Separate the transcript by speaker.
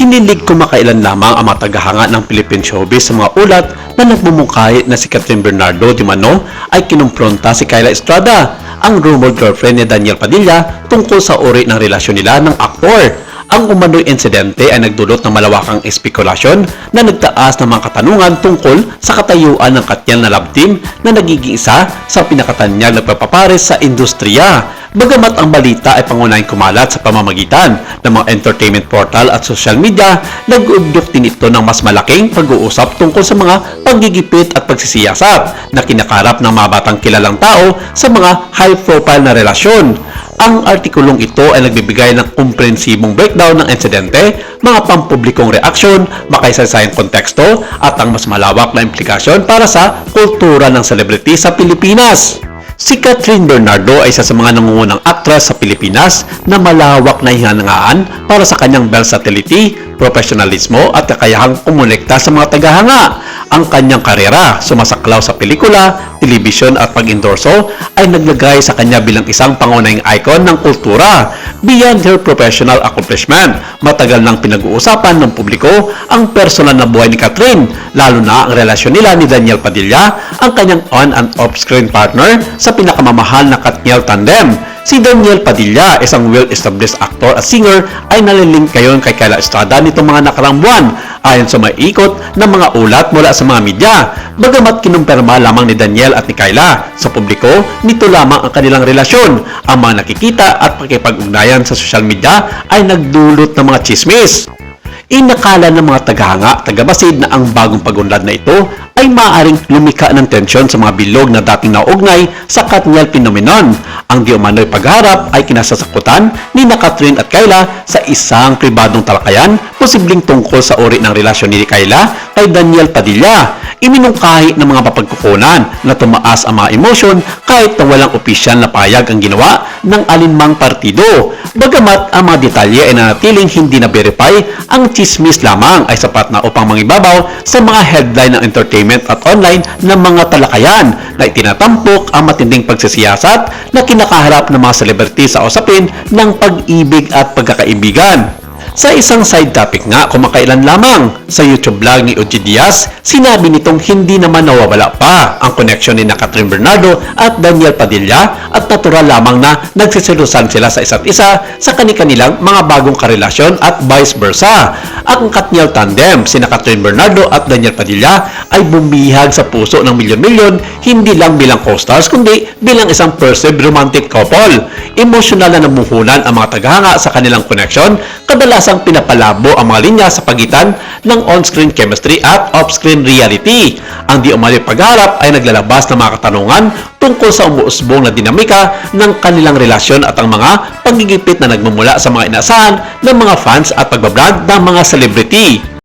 Speaker 1: Hinilig kumakailan lamang ang mga tagahanga ng Philippine showbiz sa mga ulat na nagmumungkahi na si Catherine Bernardo di Mano ay kinumpronta si Kyla Estrada, ang rumored girlfriend ni Daniel Padilla, tungkol sa uri ng relasyon nila ng aktor. Ang umano'y insidente ay nagdulot ng malawakang espekulasyon na nagtaas ng mga katanungan tungkol sa katayuan ng Katniel na love team na nagiging isa sa pinakatanyag na pagpapares sa industriya. Bagamat ang balita ay pangunahing kumalat sa pamamagitan ng mga entertainment portal at social media, nag-ugdok din ito ng mas malaking pag-uusap tungkol sa mga paggigipit at pagsisiyasat na kinakarap ng mga batang kilalang tao sa mga high-profile na relasyon. Ang artikulong ito ay nagbibigay ng komprehensibong breakdown ng insidente, mga pampublikong reaksyon, makaisa-isayang konteksto at ang mas malawak na implikasyon para sa kultura ng celebrity sa Pilipinas. Si Catherine Bernardo ay isa sa mga nangungunang aktres sa Pilipinas na malawak na hihangaan para sa kanyang versatility, profesionalismo at kakayahang kumulekta sa mga tagahanga. Ang kanyang karera, sumasaklaw sa pelikula, telebisyon at pag-endorso ay naglagay sa kanya bilang isang pangunahing icon ng kultura. Beyond her professional accomplishment, matagal nang pinag-uusapan ng publiko ang personal na buhay ni Catherine, lalo na ang relasyon nila ni Daniel Padilla, ang kanyang on and off-screen partner sa pinakamamahal na Katniel tandem. Si Daniel Padilla, isang well-established actor at singer, ay nalilink ngayon kay Kyla Estrada nitong mga nakarang buwan, ayon sa maiikot ng mga ulat mula sa mga media. Bagamat kinumpirma lamang ni Daniel at ni Kyla sa publiko, nito lamang ang kanilang relasyon. Ang mga nakikita at pakipag-ugnayan sa social media ay nagdulot ng mga chismis. Inakala ng mga tagahanga, tagabasid na ang bagong pagunlad na ito ay maaaring lumika ng tensyon sa mga bilog na dating naugnay sa Katniel phenomenon. Ang di umano'y pagharap ay kinasasakutan ni Catherine at Kyla sa isang pribadong talakayan, posibleng tungkol sa uri ng relasyon ni Kyla kay Daniel Padilla. Iminungkahi ng mga mapagkukunan na tumaas ang mga emosyon kahit na walang opisyal na payag ang ginawa ng alinmang partido. Bagamat ang mga detalye ay nanatiling hindi na-verify, ang chismis lamang ay sapat na upang mangibabaw sa mga headline ng entertainment at online ng mga talakayan na itinatampok ang matinding pagsisiyasat na kinakaharap ng mga celebrity sa usapin ng pag-ibig at pagkakaibigan. Sa isang side topic nga, kumakailan lamang sa YouTube vlog ni Ogie Diaz, sinabi nitong hindi naman nawawala pa ang koneksyon ni Catherine Bernardo at Daniel Padilla at natural lamang na nagsisilusan sila sa isa't isa sa kanilang mga bagong karelasyon at vice versa. Ang Katniel tandem, sina Catherine Bernardo at Daniel Padilla, ay bumihag sa puso ng milyon-milyon hindi lang bilang co-stars kundi bilang isang perceived romantic couple. Emosyonal na namuhunan ang mga tagahanga sa kanilang koneksyon, kadalasang pinapalabo ang mga linya sa pagitan ng on-screen chemistry at off-screen reality. Ang di umano'y pagharap ay naglalabas ng mga katanungan tungkol sa umuusbong na dinamika ng kanilang relasyon at ang mga pagigipit na nagmumula sa mga inaasahan ng mga fans at pagbabrand ng mga celebrity.